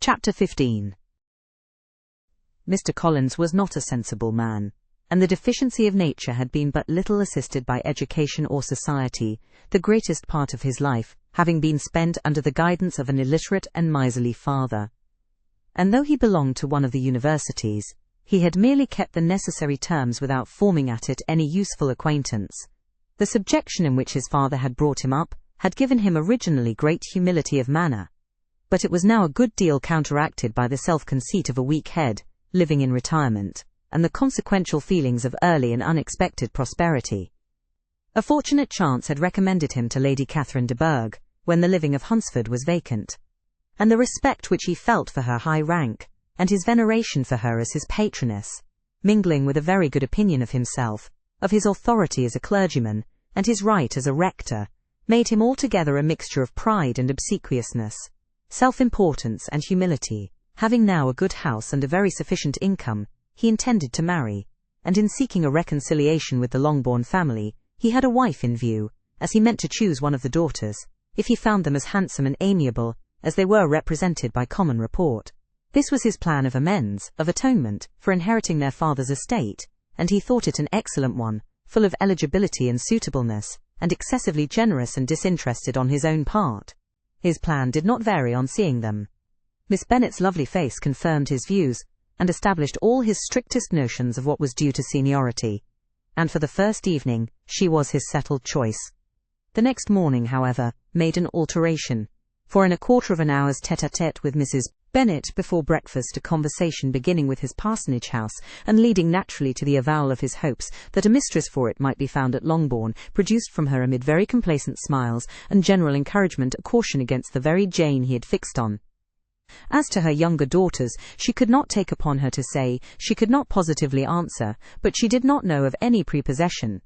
Chapter 15. Mr. Collins was not a sensible man, and the deficiency of nature had been but little assisted by education or society, the greatest part of his life having been spent under the guidance of an illiterate and miserly father. And though he belonged to one of the universities, he had merely kept the necessary terms without forming at it any useful acquaintance. The subjection in which his father had brought him up had given him originally great humility of manner, but it was now a good deal counteracted by the self-conceit of a weak head, living in retirement, and the consequential feelings of early and unexpected prosperity. A fortunate chance had recommended him to Lady Catherine de Bourgh, when the living of Hunsford was vacant, and the respect which he felt for her high rank, and his veneration for her as his patroness, mingling with a very good opinion of himself, of his authority as a clergyman, and his right as a rector, made him altogether a mixture of pride and obsequiousness, self-importance and humility. Having now a good house and a very sufficient income, he intended to marry, and in seeking a reconciliation with the Longbourn family, he had a wife in view, as he meant to choose one of the daughters, if he found them as handsome and amiable as they were represented by common report. This was his plan of amends, of atonement, for inheriting their father's estate, and he thought it an excellent one, full of eligibility and suitableness, and excessively generous and disinterested on his own part. His plan did not vary on seeing them. Miss Bennet's lovely face confirmed his views, and established all his strictest notions of what was due to seniority, and for the first evening she was his settled choice. The next morning, however, made an alteration, for in a quarter of an hour's tete-a-tete with Mrs. Bennet before breakfast, a conversation beginning with his parsonage house, and leading naturally to the avowal of his hopes that a mistress for it might be found at Longbourn, produced from her amid very complacent smiles and general encouragement a caution against the very Jane he had fixed on. As to her younger daughters, she could not take upon her to say, she could not positively answer, but she did not know of any prepossession.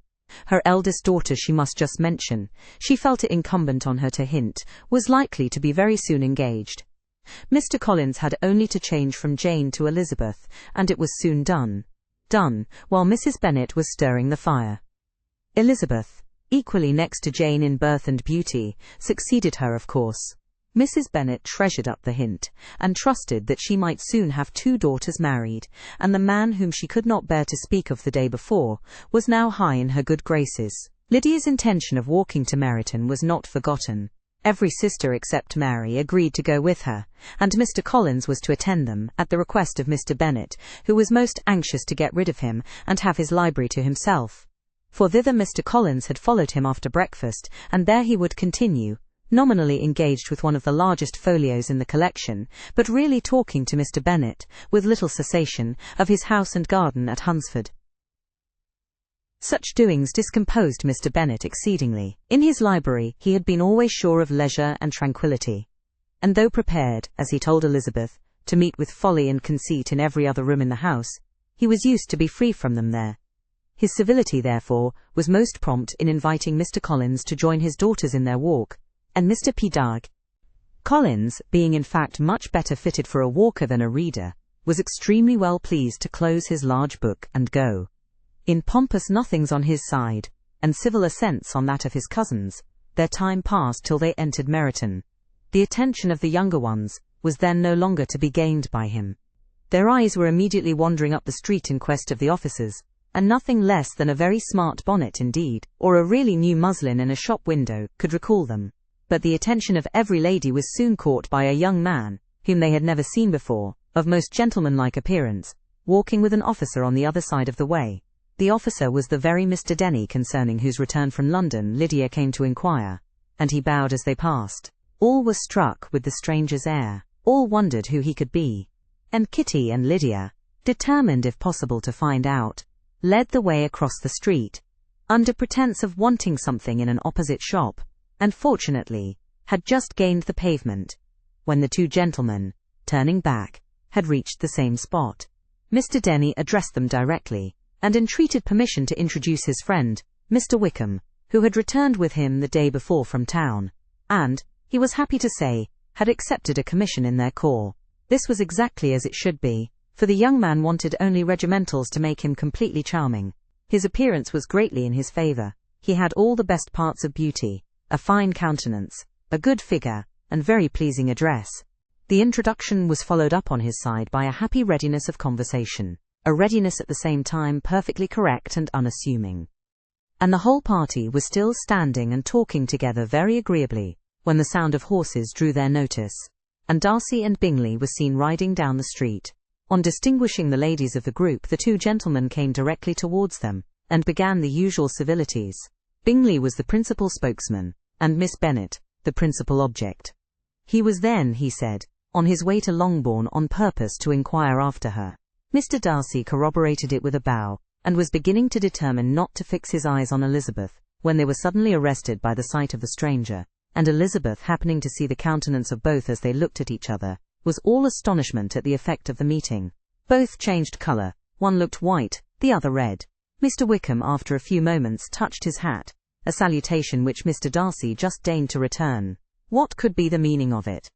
Her eldest daughter, she must just mention, she felt it incumbent on her to hint, was likely to be very soon engaged. Mr. Collins had only to change from Jane to Elizabeth, and it was soon done, while Mrs. Bennet was stirring the fire. Elizabeth, equally next to Jane in birth and beauty, succeeded her of course. Mrs. Bennet treasured up the hint, and trusted that she might soon have two daughters married, and the man whom she could not bear to speak of the day before was now high in her good graces. Lydia's intention of walking to Meryton was not forgotten. Every sister except Mary agreed to go with her, and Mr. Collins was to attend them, at the request of Mr. Bennet, who was most anxious to get rid of him and have his library to himself. For thither Mr. Collins had followed him after breakfast, and there he would continue, nominally engaged with one of the largest folios in the collection, but really talking to Mr. Bennet, with little cessation, of his house and garden at Hunsford. Such doings discomposed Mr. Bennet exceedingly. In his library he had been always sure of leisure and tranquillity, and though prepared, as he told Elizabeth, to meet with folly and conceit in every other room in the house, he was used to be free from them there. His civility, therefore, was most prompt in inviting Mr. Collins to join his daughters in their walk, and Mr. P. Collins, being in fact much better fitted for a walker than a reader, was extremely well pleased to close his large book and go. In pompous nothings on his side, and civil assents on that of his cousins, their time passed till they entered Meryton. The attention of the younger ones was then no longer to be gained by him. Their eyes were immediately wandering up the street in quest of the officers, and nothing less than a very smart bonnet indeed, or a really new muslin in a shop window, could recall them. But the attention of every lady was soon caught by a young man, whom they had never seen before, of most gentlemanlike appearance, walking with an officer on the other side of the way. The officer was the very Mr. Denny concerning whose return from London Lydia came to inquire, and he bowed as they passed. All were struck with the stranger's air, all wondered who he could be, and Kitty and Lydia, determined if possible to find out, led the way across the street, under pretence of wanting something in an opposite shop, and fortunately had just gained the pavement, when the two gentlemen, turning back, had reached the same spot. Mr. Denny addressed them directly, and entreated permission to introduce his friend, Mr. Wickham, who had returned with him the day before from town, and, he was happy to say, had accepted a commission in their corps. This was exactly as it should be, for the young man wanted only regimentals to make him completely charming. His appearance was greatly in his favour. He had all the best parts of beauty, a fine countenance, a good figure, and very pleasing address. The introduction was followed up on his side by a happy readiness of conversation, a readiness at the same time perfectly correct and unassuming. And the whole party was still standing and talking together very agreeably, when the sound of horses drew their notice, and Darcy and Bingley were seen riding down the street. On distinguishing the ladies of the group, the two gentlemen came directly towards them, and began the usual civilities. Bingley was the principal spokesman, and Miss Bennet the principal object. He was then, he said, on his way to Longbourn on purpose to inquire after her. Mr. Darcy corroborated it with a bow, and was beginning to determine not to fix his eyes on Elizabeth, when they were suddenly arrested by the sight of the stranger, and Elizabeth, happening to see the countenance of both as they looked at each other, was all astonishment at the effect of the meeting. Both changed colour, one looked white, the other red. Mr. Wickham after a few moments touched his hat, a salutation which Mr. Darcy just deigned to return. What could be the meaning of it?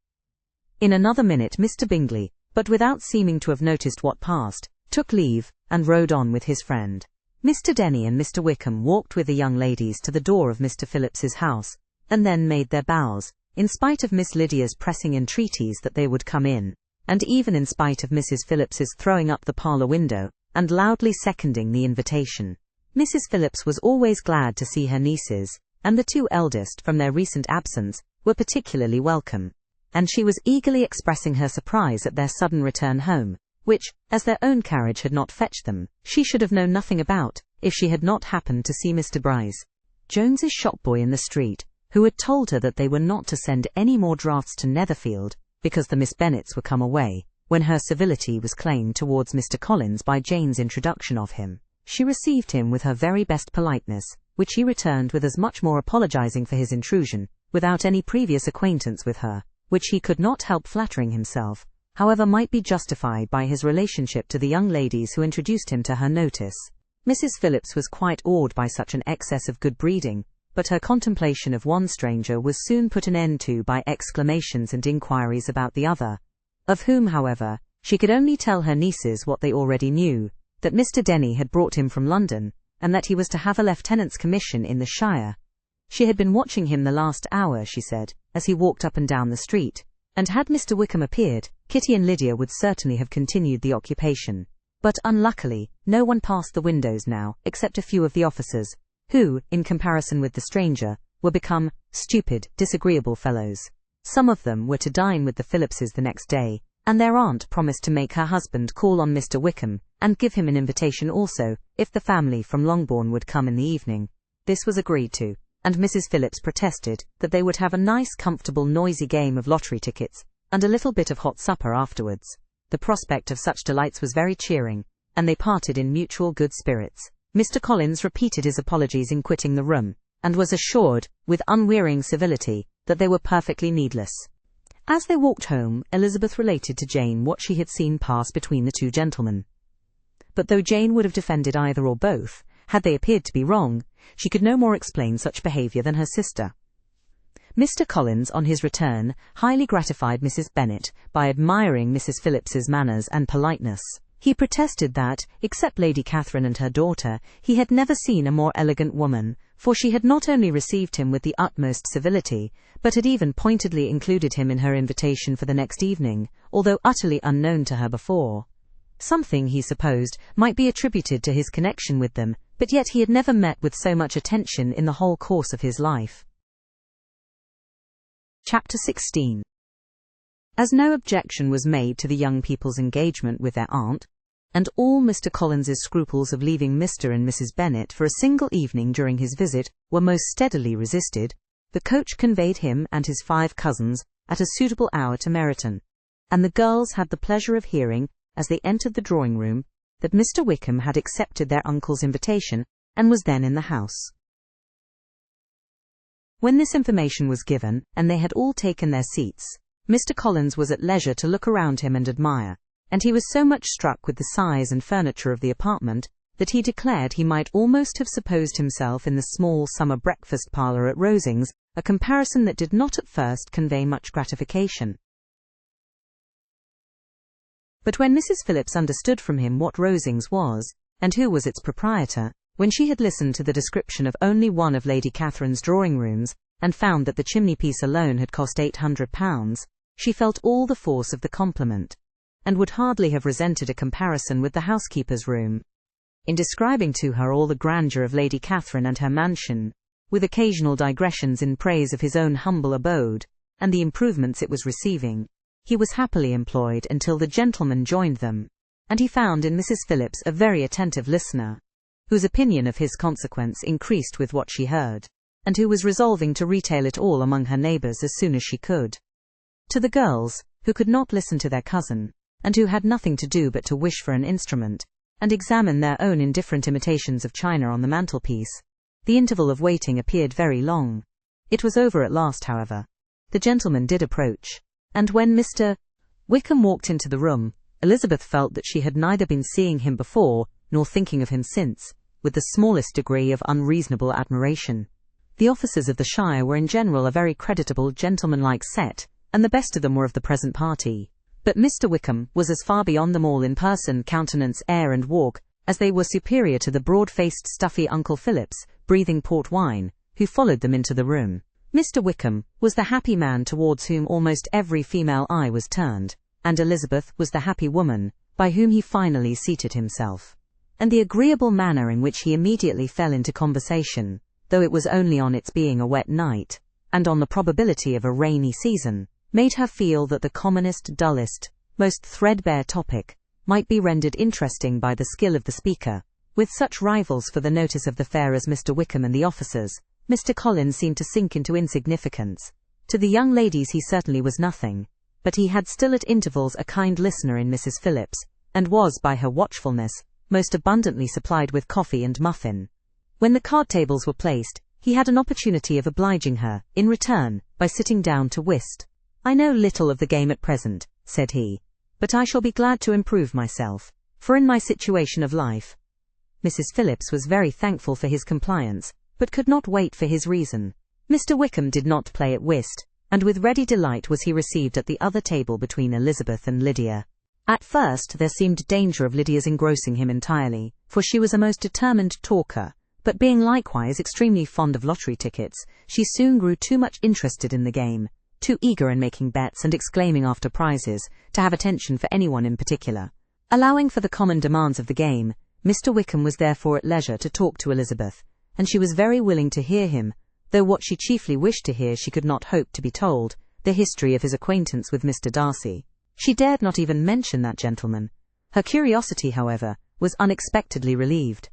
In another minute Mr. Bingley, but without seeming to have noticed what passed, took leave, and rode on with his friend. Mr. Denny and Mr. Wickham walked with the young ladies to the door of Mr. Phillips's house, and then made their bows, in spite of Miss Lydia's pressing entreaties that they would come in, and even in spite of Mrs. Phillips's throwing up the parlour window, and loudly seconding the invitation. Mrs. Phillips was always glad to see her nieces, and the two eldest, from their recent absence, were particularly welcome, and she was eagerly expressing her surprise at their sudden return home, which, as their own carriage had not fetched them, she should have known nothing about, if she had not happened to see Mr. Bryce, Jones's shop-boy in the street, who had told her that they were not to send any more drafts to Netherfield, because the Miss Bennets were come away. When her civility was claimed towards Mr. Collins by Jane's introduction of him, she received him with her very best politeness, which he returned with as much more apologizing for his intrusion, without any previous acquaintance with her, which he could not help flattering himself, however, might be justified by his relationship to the young ladies who introduced him to her notice. Mrs. Phillips was quite awed by such an excess of good breeding, but her contemplation of one stranger was soon put an end to by exclamations and inquiries about the other, of whom, however, she could only tell her nieces what they already knew, that Mr. Denny had brought him from London, and that he was to have a lieutenant's commission in the shire. She had been watching him the last hour, she said, as he walked up and down the street, and had Mr. Wickham appeared, Kitty and Lydia would certainly have continued the occupation. But unluckily, no one passed the windows now, except a few of the officers, who, in comparison with the stranger, were become stupid, disagreeable fellows. Some of them were to dine with the Phillipses the next day, and their aunt promised to make her husband call on Mr. Wickham, and give him an invitation also, if the family from Longbourn would come in the evening. This was agreed to, and Mrs. Phillips protested that they would have a nice, comfortable, noisy game of lottery tickets, and a little bit of hot supper afterwards. The prospect of such delights was very cheering, and they parted in mutual good spirits. Mr. Collins repeated his apologies in quitting the room, and was assured, with unwearying civility, that they were perfectly needless. As they walked home, Elizabeth related to Jane what she had seen pass between the two gentlemen. But though Jane would have defended either or both, had they appeared to be wrong, she could no more explain such behaviour than her sister. Mr. Collins, on his return, highly gratified Mrs. Bennet by admiring Mrs. Phillips's manners and politeness. He protested that, except Lady Catherine and her daughter, he had never seen a more elegant woman, for she had not only received him with the utmost civility, but had even pointedly included him in her invitation for the next evening, although utterly unknown to her before. Something, he supposed, might be attributed to his connection with them, but yet he had never met with so much attention in the whole course of his life. Chapter 16. As no objection was made to the young people's engagement with their aunt, and all Mr. Collins's scruples of leaving Mr. and Mrs. Bennet for a single evening during his visit were most steadily resisted, the coach conveyed him and his 5 cousins at a suitable hour to Meryton, and the girls had the pleasure of hearing, as they entered the drawing-room, that Mr. Wickham had accepted their uncle's invitation, and was then in the house. When this information was given, and they had all taken their seats, Mr. Collins was at leisure to look around him and admire, and he was so much struck with the size and furniture of the apartment, that he declared he might almost have supposed himself in the small summer breakfast parlour at Rosings, a comparison that did not at first convey much gratification. But when Mrs. Phillips understood from him what Rosings was, and who was its proprietor, when she had listened to the description of only one of Lady Catherine's drawing-rooms, and found that the chimney-piece alone had cost £800, She felt all the force of the compliment, and would hardly have resented a comparison with the housekeeper's room. In describing to her all the grandeur of Lady Catherine and her mansion, with occasional digressions in praise of his own humble abode, and the improvements it was receiving, he was happily employed until the gentleman joined them, and he found in Mrs. Phillips a very attentive listener, whose opinion of his consequence increased with what she heard, and who was resolving to retail it all among her neighbours as soon as she could. To the girls, who could not listen to their cousin, and who had nothing to do but to wish for an instrument, and examine their own indifferent imitations of china on the mantelpiece, the interval of waiting appeared very long. It was over at last, however. The gentleman did approach, and when Mr. Wickham walked into the room, Elizabeth felt that she had neither been seeing him before, nor thinking of him since, with the smallest degree of unreasonable admiration. The officers of the Shire were in general a very creditable, gentlemanlike set, and the best of them were of the present party. But Mr. Wickham was as far beyond them all in person, countenance, air, and walk, as they were superior to the broad-faced, stuffy Uncle Phillips, breathing port wine, who followed them into the room. Mr. Wickham was the happy man towards whom almost every female eye was turned, and Elizabeth was the happy woman, by whom he finally seated himself. And the agreeable manner in which he immediately fell into conversation, though it was only on its being a wet night, and on the probability of a rainy season, made her feel that the commonest, dullest, most threadbare topic might be rendered interesting by the skill of the speaker. With such rivals for the notice of the fair as Mr. Wickham and the officers, Mr. Collins seemed to sink into insignificance. To the young ladies he certainly was nothing, but he had still at intervals a kind listener in Mrs. Phillips, and was, by her watchfulness, most abundantly supplied with coffee and muffin. When the card tables were placed, he had an opportunity of obliging her, in return, by sitting down to whist. "I know little of the game at present," said he, "but I shall be glad to improve myself, for in my situation of life—" Mrs. Phillips was very thankful for his compliance, but could not wait for his reason. Mr. Wickham did not play at whist, and with ready delight was he received at the other table between Elizabeth and Lydia. At first there seemed danger of Lydia's engrossing him entirely, for she was a most determined talker, but being likewise extremely fond of lottery tickets, she soon grew too much interested in the game, too eager in making bets and exclaiming after prizes, to have attention for anyone in particular. Allowing for the common demands of the game, Mr. Wickham was therefore at leisure to talk to Elizabeth, and she was very willing to hear him, though what she chiefly wished to hear she could not hope to be told, the history of his acquaintance with Mr. Darcy. She dared not even mention that gentleman. Her curiosity, however, was unexpectedly relieved.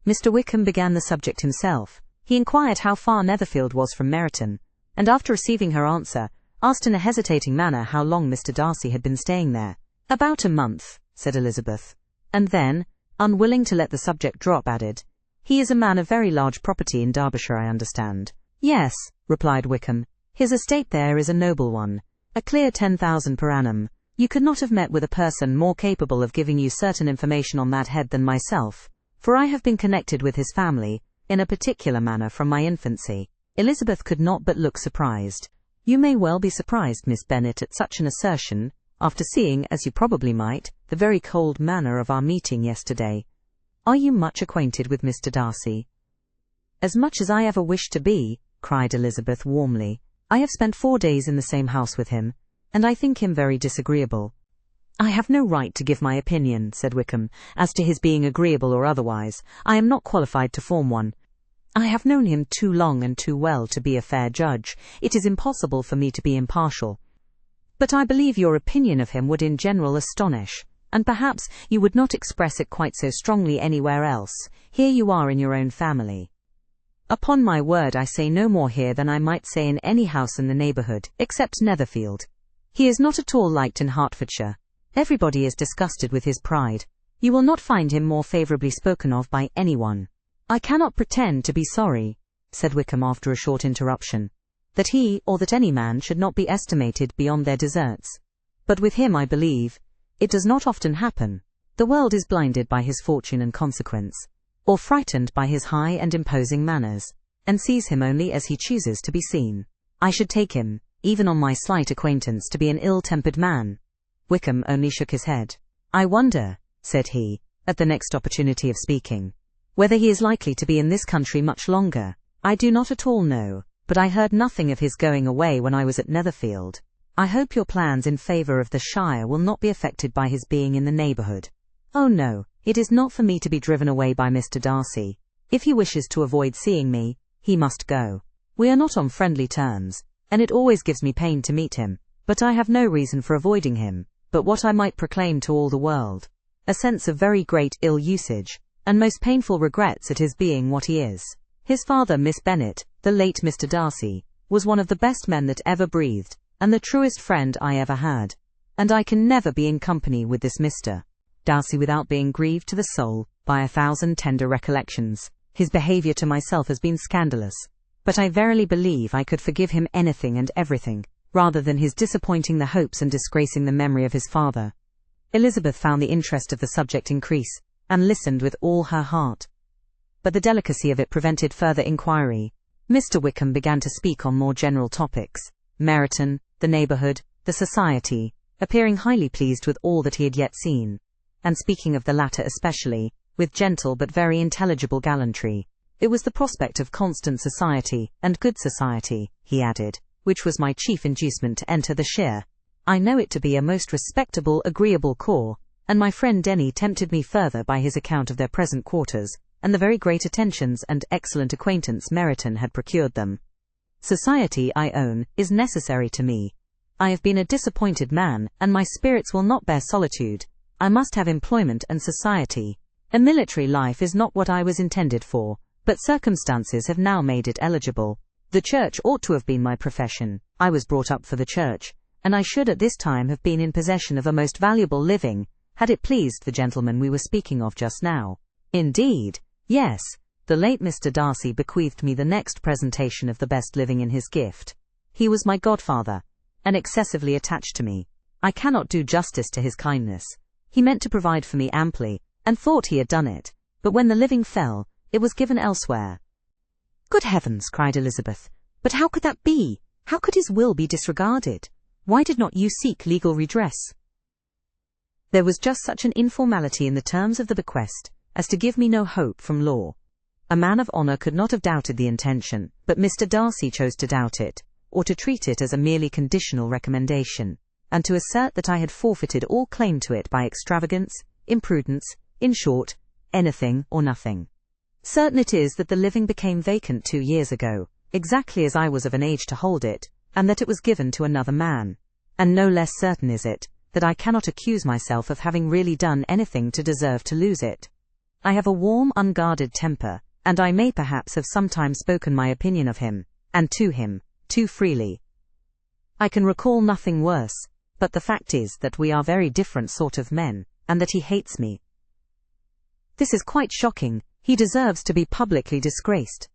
Mr. Wickham began the subject himself. He inquired how far Netherfield was from Meryton, and after receiving her answer, asked in a hesitating manner how long Mr. Darcy had been staying there. "About a month," said Elizabeth, and then, unwilling to let the subject drop, added, "He is a man of very large property in Derbyshire, I understand." "Yes," replied Wickham, "his estate there is a noble one, a clear 10,000 per annum. You could not have met with a person more capable of giving you certain information on that head than myself, for I have been connected with his family, in a particular manner, from my infancy." Elizabeth could not but look surprised. "You may well be surprised, Miss Bennet, at such an assertion, after seeing, as you probably might, the very cold manner of our meeting yesterday. Are you much acquainted with Mr. Darcy?" "As much as I ever wished to be," cried Elizabeth warmly. "I have spent 4 days in the same house with him, and I think him very disagreeable." "I have no right to give my opinion," said Wickham, "as to his being agreeable or otherwise. I am not qualified to form one. I have known him too long and too well to be a fair judge. It is impossible for me to be impartial. But I believe your opinion of him would in general astonish, and perhaps you would not express it quite so strongly anywhere else. Here you are in your own family. Upon my word, I say no more here than I might say in any house in the neighbourhood, except Netherfield. He is not at all liked in Hertfordshire. Everybody is disgusted with his pride. You will not find him more favourably spoken of by anyone." "I cannot pretend to be sorry," said Wickham after a short interruption, "that he or that any man should not be estimated beyond their deserts. But with him, I believe, it does not often happen. The world is blinded by his fortune and consequence, or frightened by his high and imposing manners, and sees him only as he chooses to be seen. I should take him, even on my slight acquaintance, to be an ill-tempered man." Wickham only shook his head. "I wonder," said he, at the next opportunity of speaking, "whether he is likely to be in this country much longer. I do not at all know, but I heard nothing of his going away when I was at Netherfield. I hope your plans in favour of the Shire will not be affected by his being in the neighbourhood. Oh no, it is not for me to be driven away by Mr. Darcy. If he wishes to avoid seeing me, he must go. We are not on friendly terms, and it always gives me pain to meet him, but I have no reason for avoiding him, but what I might proclaim to all the world. A sense of very great ill usage, and most painful regrets at his being what he is. His father, Miss Bennet, the late Mr. Darcy, was one of the best men that ever breathed, and the truest friend I ever had. And I can never be in company with this Mr. Darcy without being grieved to the soul by 1,000 tender recollections. His behaviour to myself has been scandalous, but I verily believe I could forgive him anything and everything, rather than his disappointing the hopes and disgracing the memory of his father. Elizabeth found the interest of the subject increase, and listened with all her heart. But the delicacy of it prevented further inquiry. Mr. Wickham began to speak on more general topics, Meryton, the neighbourhood, the society, appearing highly pleased with all that he had yet seen, and speaking of the latter especially, with gentle but very intelligible gallantry. It was the prospect of constant society, and good society, he added, which was my chief inducement to enter the Shire. I know it to be a most respectable, agreeable corps, and my friend Denny tempted me further by his account of their present quarters, and the very great attentions and excellent acquaintance Meryton had procured them. Society, I own, is necessary to me. I have been a disappointed man, and my spirits will not bear solitude. I must have employment and society. A military life is not what I was intended for, but circumstances have now made it eligible. The church ought to have been my profession. I was brought up for the church, and I should at this time have been in possession of a most valuable living, had it pleased the gentleman we were speaking of just now. Indeed, yes, the late Mr. Darcy bequeathed me the next presentation of the best living in his gift. He was my godfather, and excessively attached to me. I cannot do justice to his kindness. He meant to provide for me amply, and thought he had done it, but when the living fell, it was given elsewhere. Good heavens, cried Elizabeth, but how could that be? How could his will be disregarded? Why did not you seek legal redress? There was just such an informality in the terms of the bequest as to give me no hope from law. A man of honour could not have doubted the intention, but Mr. Darcy chose to doubt it, or to treat it as a merely conditional recommendation, and to assert that I had forfeited all claim to it by extravagance, imprudence, in short, anything or nothing. Certain it is that the living became vacant 2 years ago, exactly as I was of an age to hold it, and that it was given to another man. And no less certain is it, that I cannot accuse myself of having really done anything to deserve to lose it. I have a warm, unguarded temper, and I may perhaps have sometimes spoken my opinion of him, and to him, too freely. I can recall nothing worse, but the fact is that we are very different sort of men, and that he hates me. This is quite shocking. He deserves to be publicly disgraced.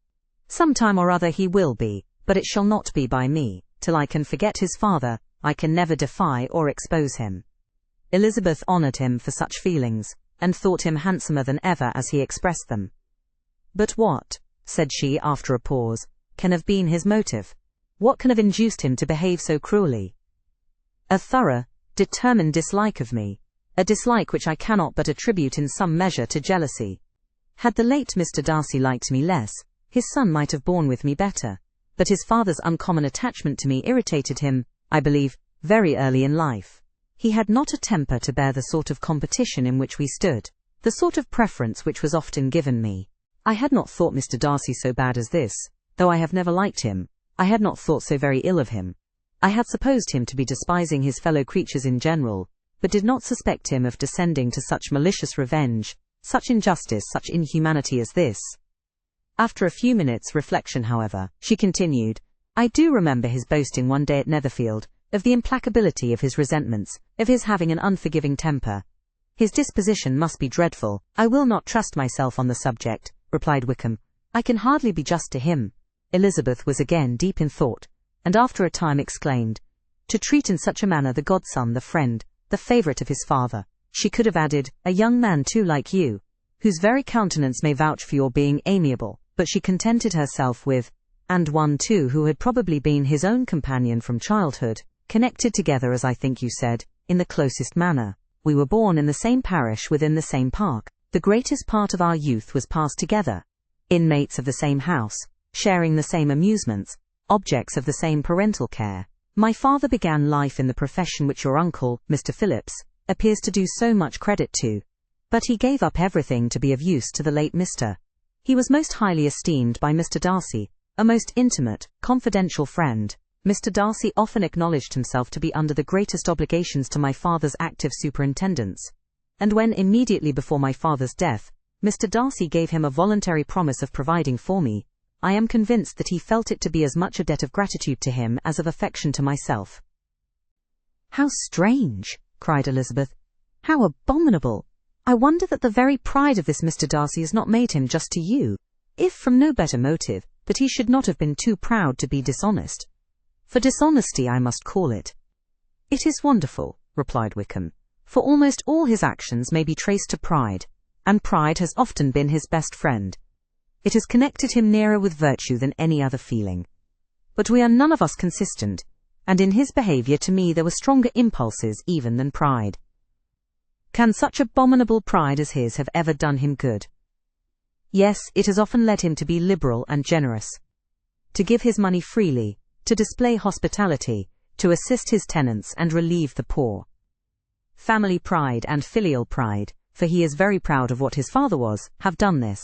Some time or other he will be, but it shall not be by me. Till I can forget his father, I can never defy or expose him. Elizabeth honoured him for such feelings, and thought him handsomer than ever as he expressed them. But what, said she after a pause, can have been his motive? What can have induced him to behave so cruelly? A thorough, determined dislike of me, a dislike which I cannot but attribute in some measure to jealousy. Had the late Mr. Darcy liked me less, his son might have borne with me better, but his father's uncommon attachment to me irritated him, I believe, very early in life. He had not a temper to bear the sort of competition in which we stood, the sort of preference which was often given me. I had not thought Mr. Darcy so bad as this, though I have never liked him. I had not thought so very ill of him. I had supposed him to be despising his fellow creatures in general, but did not suspect him of descending to such malicious revenge, such injustice, such inhumanity as this. After a few minutes' reflection, however, she continued, I do remember his boasting one day at Netherfield, of the implacability of his resentments, of his having an unforgiving temper. His disposition must be dreadful. I will not trust myself on the subject, replied Wickham. I can hardly be just to him. Elizabeth was again deep in thought, and after a time exclaimed, to treat in such a manner the godson, the friend, the favourite of his father. She could have added, a young man too like you, whose very countenance may vouch for your being amiable, but she contented herself with, and one too who had probably been his own companion from childhood, connected together, as I think you said, in the closest manner. We were born in the same parish within the same park. The greatest part of our youth was passed together. Inmates of the same house, sharing the same amusements, objects of the same parental care. My father began life in the profession which your uncle, Mr. Phillips, appears to do so much credit to. But he gave up everything to be of use to the late Mr. He was most highly esteemed by Mr. Darcy, a most intimate, confidential friend. Mr. Darcy often acknowledged himself to be under the greatest obligations to my father's active superintendence. And when, immediately before my father's death, Mr. Darcy gave him a voluntary promise of providing for me, I am convinced that he felt it to be as much a debt of gratitude to him as of affection to myself. How strange! Cried Elizabeth. How abominable! I wonder that the very pride of this Mr. Darcy has not made him just to you, if from no better motive, that he should not have been too proud to be dishonest. For dishonesty I must call it. It is wonderful, replied Wickham, for almost all his actions may be traced to pride, and pride has often been his best friend. It has connected him nearer with virtue than any other feeling. But we are none of us consistent, and in his behaviour to me there were stronger impulses even than pride. Can such abominable pride as his have ever done him good? Yes, it has often led him to be liberal and generous, to give his money freely, to display hospitality, to assist his tenants and relieve the poor. Family pride and filial pride, for he is very proud of what his father was, have done this.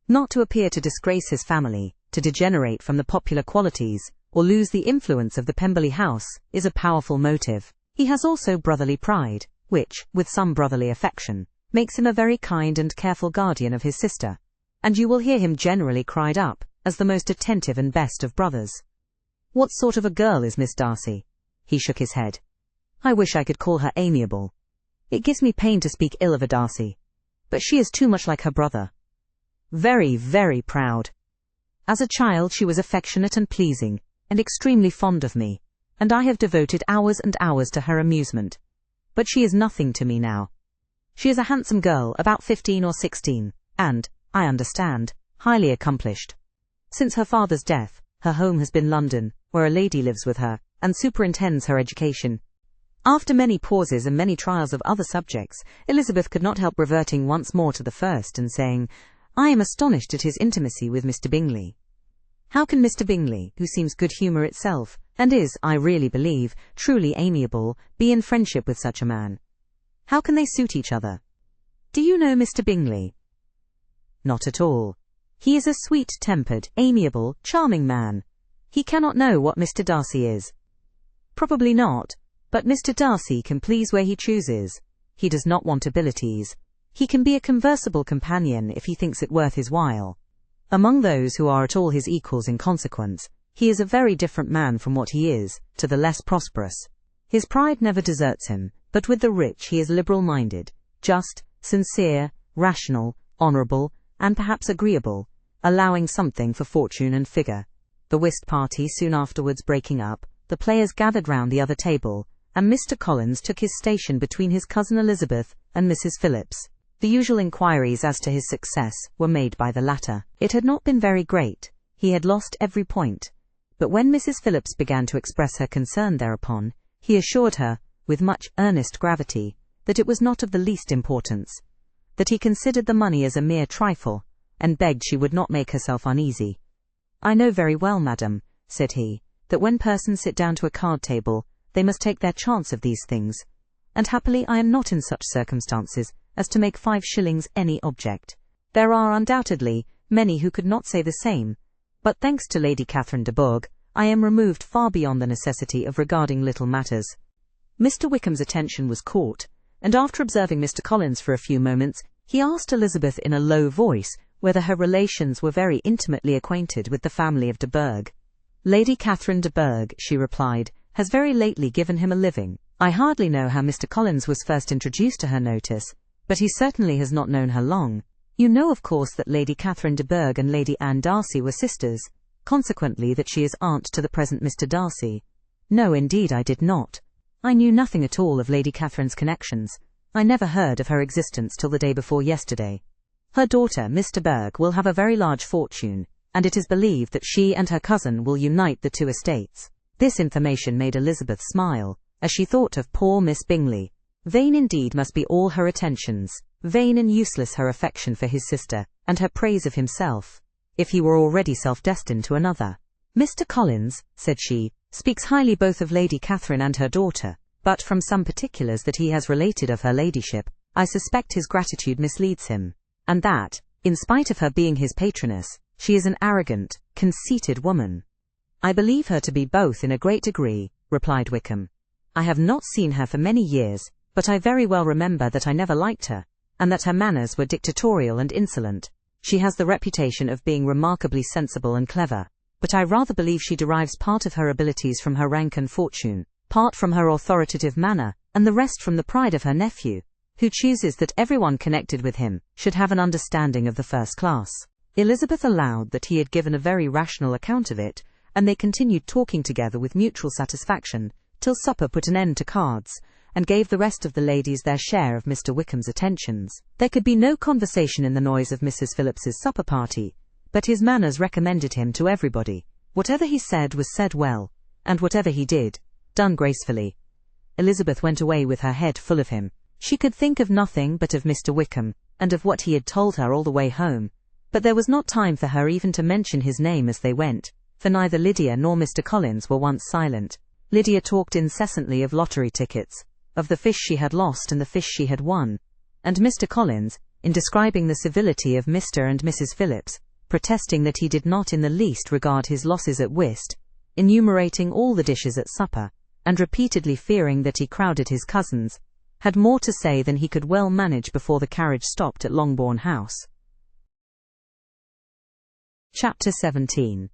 Not to appear to disgrace his family, to degenerate from the popular qualities, or lose the influence of the Pemberley house, is a powerful motive. He has also brotherly pride, which, with some brotherly affection, makes him a very kind and careful guardian of his sister, and you will hear him generally cried up as the most attentive and best of brothers. What sort of a girl is Miss Darcy? He shook his head. I wish I could call her amiable. It gives me pain to speak ill of a Darcy, but she is too much like her brother. Very, very proud. As a child she was affectionate and pleasing, and extremely fond of me, and I have devoted hours and hours to her amusement. But she is nothing to me now. She is a handsome girl, about 15 or 16, and, I understand, highly accomplished. Since her father's death, her home has been London, where a lady lives with her, and superintends her education. After many pauses and many trials of other subjects, Elizabeth could not help reverting once more to the first and saying, I am astonished at his intimacy with Mr. Bingley. How can Mr. Bingley, who seems good humour itself, and is, I really believe, truly amiable, be in friendship with such a man? How can they suit each other? Do you know Mr. Bingley? Not at all. He is a sweet-tempered, amiable, charming man. He cannot know what Mr. Darcy is. Probably not, but Mr. Darcy can please where he chooses. He does not want abilities. He can be a conversable companion if he thinks it worth his while. Among those who are at all his equals in consequence, he is a very different man from what he is, to the less prosperous. His pride never deserts him, but with the rich he is liberal-minded, just, sincere, rational, honourable, and perhaps agreeable, allowing something for fortune and figure. The whist party soon afterwards breaking up, the players gathered round the other table, and Mr. Collins took his station between his cousin Elizabeth and Mrs. Phillips. The usual inquiries as to his success were made by the latter. It had not been very great. He had lost every point. But when Mrs. Phillips began to express her concern thereupon, he assured her, with much earnest gravity, that it was not of the least importance, that he considered the money as a mere trifle, and begged she would not make herself uneasy. I know very well, madam, said he, that when persons sit down to a card-table, they must take their chance of these things, and happily I am not in such circumstances as to make 5 shillings any object. There are undoubtedly many who could not say the same, but thanks to Lady Catherine de Bourgh, I am removed far beyond the necessity of regarding little matters. Mr. Wickham's attention was caught, and after observing Mr. Collins for a few moments, he asked Elizabeth in a low voice whether her relations were very intimately acquainted with the family of de Bourgh. Lady Catherine de Bourgh, she replied, has very lately given him a living. I hardly know how Mr. Collins was first introduced to her notice, but he certainly has not known her long. You know, of course, that Lady Catherine de Bourgh and Lady Anne Darcy were sisters, consequently that she is aunt to the present Mr. Darcy. No, indeed I did not. I knew nothing at all of Lady Catherine's connections. I never heard of her existence till the day before yesterday. Her daughter, Miss de Bourgh, will have a very large fortune, and it is believed that she and her cousin will unite the 2 estates. This information made Elizabeth smile, as she thought of poor Miss Bingley. Vain indeed must be all her attentions, vain and useless her affection for his sister, and her praise of himself, if he were already self-destined to another. Mr. Collins, said she, speaks highly both of Lady Catherine and her daughter, but from some particulars that he has related of her ladyship, I suspect his gratitude misleads him, and that, in spite of her being his patroness, she is an arrogant, conceited woman. I believe her to be both in a great degree, replied Wickham. I have not seen her for many years, but I very well remember that I never liked her, and that her manners were dictatorial and insolent. She has the reputation of being remarkably sensible and clever, but I rather believe she derives part of her abilities from her rank and fortune, part from her authoritative manner, and the rest from the pride of her nephew, who chooses that everyone connected with him should have an understanding of the first class. Elizabeth allowed that he had given a very rational account of it, and they continued talking together with mutual satisfaction, till supper put an end to cards, and gave the rest of the ladies their share of Mr. Wickham's attentions. There could be no conversation in the noise of Mrs. Phillips's supper party, but his manners recommended him to everybody. Whatever he said was said well, and whatever he did, done gracefully. Elizabeth went away with her head full of him. She could think of nothing but of Mr. Wickham, and of what he had told her all the way home, but there was not time for her even to mention his name as they went, for neither Lydia nor Mr. Collins were once silent. Lydia talked incessantly of lottery tickets, of the fish she had lost and the fish she had won, and Mr. Collins, in describing the civility of Mr. and Mrs. Phillips, protesting that he did not in the least regard his losses at whist, enumerating all the dishes at supper, and repeatedly fearing that he crowded his cousins, had more to say than he could well manage before the carriage stopped at Longbourn House. Chapter 17.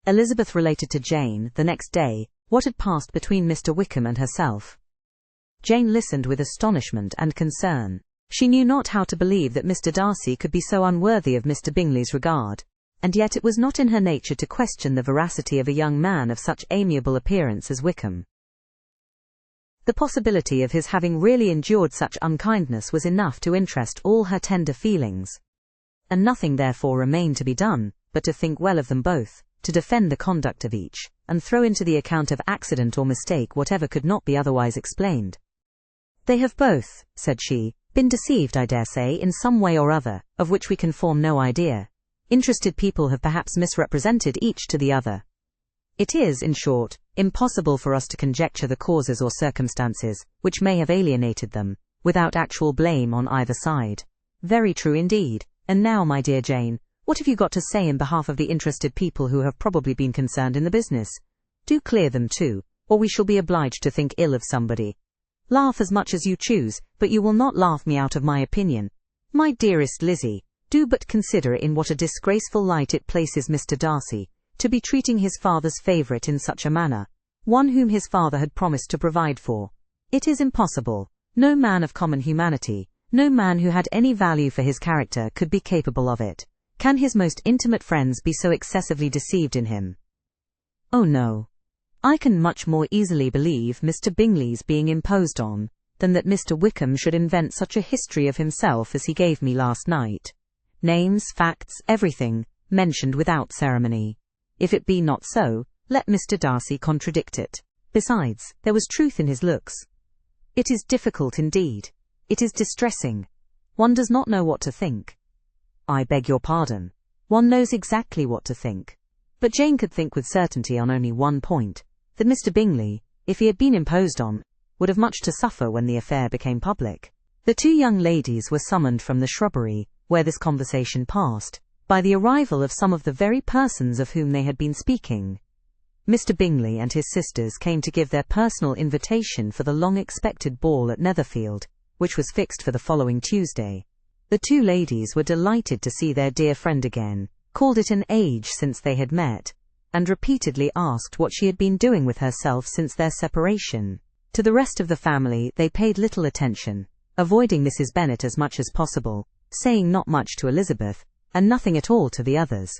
Elizabeth related to Jane, the next day, what had passed between Mr. Wickham and herself. Jane listened with astonishment and concern. She knew not how to believe that Mr. Darcy could be so unworthy of Mr. Bingley's regard, and yet it was not in her nature to question the veracity of a young man of such amiable appearance as Wickham. The possibility of his having really endured such unkindness was enough to interest all her tender feelings, and nothing therefore remained to be done, but to think well of them both, to defend the conduct of each, and throw into the account of accident or mistake whatever could not be otherwise explained. They have both, said she, been deceived, I dare say, in some way or other, of which we can form no idea. Interested people have perhaps misrepresented each to the other. It is, in short, impossible for us to conjecture the causes or circumstances which may have alienated them, without actual blame on either side. Very true indeed. And now, my dear Jane, what have you got to say in behalf of the interested people who have probably been concerned in the business? Do clear them too, or we shall be obliged to think ill of somebody. Laugh as much as you choose, but you will not laugh me out of my opinion. My dearest Lizzie, do but consider in what a disgraceful light it places Mr. Darcy, to be treating his father's favourite in such a manner, one whom his father had promised to provide for. It is impossible. No man of common humanity, no man who had any value for his character could be capable of it. Can his most intimate friends be so excessively deceived in him? Oh no. I can much more easily believe Mr. Bingley's being imposed on, than that Mr. Wickham should invent such a history of himself as he gave me last night. Names, facts, everything, mentioned without ceremony. If it be not so, let Mr. Darcy contradict it. Besides, there was truth in his looks. It is difficult indeed. It is distressing. One does not know what to think. I beg your pardon. One knows exactly what to think. But Jane could think with certainty on only one point, that Mr. Bingley, if he had been imposed on, would have much to suffer when the affair became public. The two young ladies were summoned from the shrubbery, where this conversation passed, by the arrival of some of the very persons of whom they had been speaking. Mr. Bingley and his sisters came to give their personal invitation for the long-expected ball at Netherfield, which was fixed for the following Tuesday. The two ladies were delighted to see their dear friend again, called it an age since they had met, and repeatedly asked what she had been doing with herself since their separation. To the rest of the family they paid little attention, avoiding Mrs. Bennet as much as possible, saying not much to Elizabeth, and nothing at all to the others.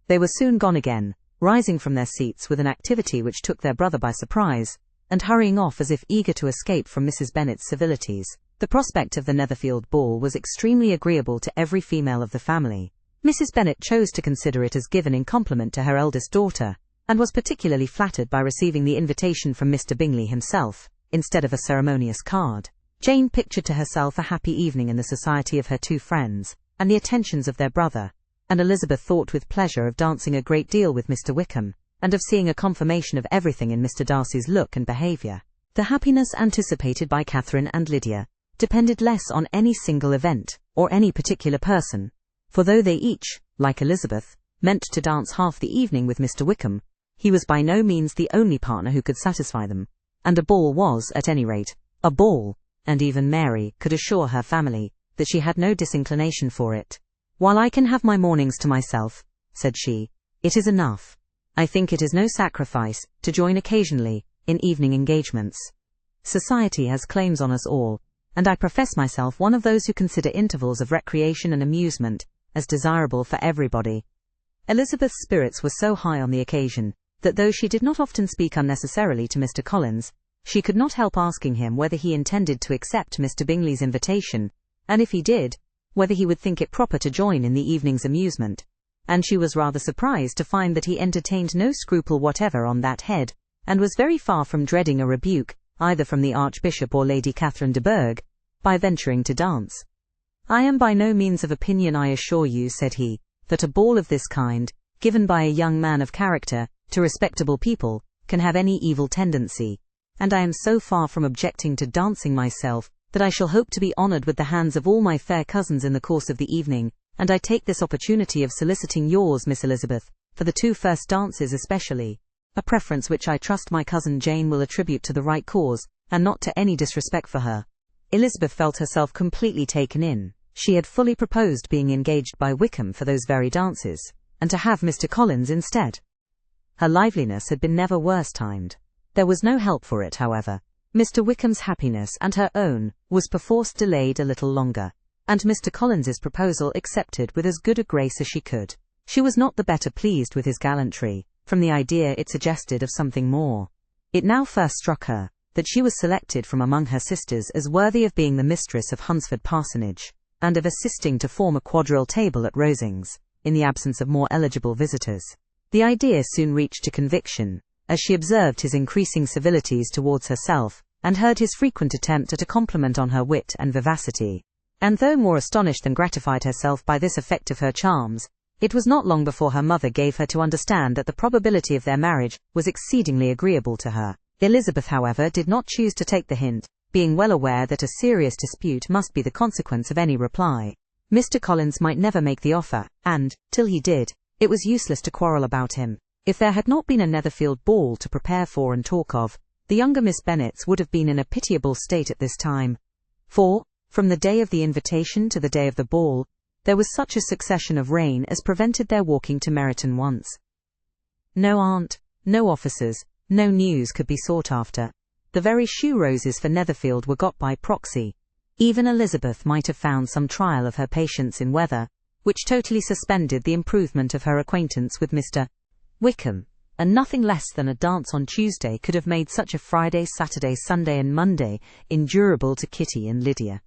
They were soon gone again, rising from their seats with an activity which took their brother by surprise, and hurrying off as if eager to escape from Mrs. Bennet's civilities. The prospect of the Netherfield ball was extremely agreeable to every female of the family. Mrs. Bennet chose to consider it as given in compliment to her eldest daughter, and was particularly flattered by receiving the invitation from Mr. Bingley himself, instead of a ceremonious card. Jane pictured to herself a happy evening in the society of her two friends, and the attentions of their brother, and Elizabeth thought with pleasure of dancing a great deal with Mr. Wickham, and of seeing a confirmation of everything in Mr. Darcy's look and behaviour. The happiness anticipated by Catherine and Lydia depended less on any single event, or any particular person, for though they each, like Elizabeth, meant to dance half the evening with Mr. Wickham, he was by no means the only partner who could satisfy them, and a ball was, at any rate, a ball, and even Mary could assure her family that she had no disinclination for it. "While I can have my mornings to myself," said she, "it is enough. I think it is no sacrifice to join occasionally in evening engagements. Society has claims on us all, and I profess myself one of those who consider intervals of recreation and amusement as desirable for everybody." Elizabeth's spirits were so high on the occasion that though she did not often speak unnecessarily to Mr. Collins, she could not help asking him whether he intended to accept Mr. Bingley's invitation, and if he did, whether he would think it proper to join in the evening's amusement, and she was rather surprised to find that he entertained no scruple whatever on that head, and was very far from dreading a rebuke, either from the Archbishop or Lady Catherine de Bourgh, by venturing to dance. "I am by no means of opinion, I assure you," said he, "that a ball of this kind, given by a young man of character, to respectable people, can have any evil tendency, and I am so far from objecting to dancing myself, that I shall hope to be honoured with the hands of all my fair cousins in the course of the evening, and I take this opportunity of soliciting yours, Miss Elizabeth, for the 2 first dances especially, a preference which I trust my cousin Jane will attribute to the right cause, and not to any disrespect for her." Elizabeth felt herself completely taken in. She had fully proposed being engaged by Wickham for those very dances, and to have Mr. Collins instead. Her liveliness had been never worse timed. There was no help for it, however. Mr. Wickham's happiness and her own was perforce delayed a little longer, and Mr. Collins's proposal accepted with as good a grace as she could. She was not the better pleased with his gallantry, from the idea it suggested of something more. It now first struck her that she was selected from among her sisters as worthy of being the mistress of Hunsford Parsonage, and of assisting to form a quadrille table at Rosings, in the absence of more eligible visitors. The idea soon reached a conviction, as she observed his increasing civilities towards herself, and heard his frequent attempt at a compliment on her wit and vivacity. And though more astonished than gratified herself by this effect of her charms, it was not long before her mother gave her to understand that the probability of their marriage was exceedingly agreeable to her. Elizabeth, however, did not choose to take the hint, being well aware that a serious dispute must be the consequence of any reply. Mr. Collins might never make the offer, and, till he did, it was useless to quarrel about him. If there had not been a Netherfield ball to prepare for and talk of, the younger Miss Bennets would have been in a pitiable state at this time. For, from the day of the invitation to the day of the ball, there was such a succession of rain as prevented their walking to Meryton once. No aunt, no officers, no news could be sought after. The very shoe roses for Netherfield were got by proxy. Even Elizabeth might have found some trial of her patience in weather, which totally suspended the improvement of her acquaintance with Mr. Wickham, and nothing less than a dance on Tuesday could have made such a Friday, Saturday, Sunday and Monday endurable to Kitty and Lydia.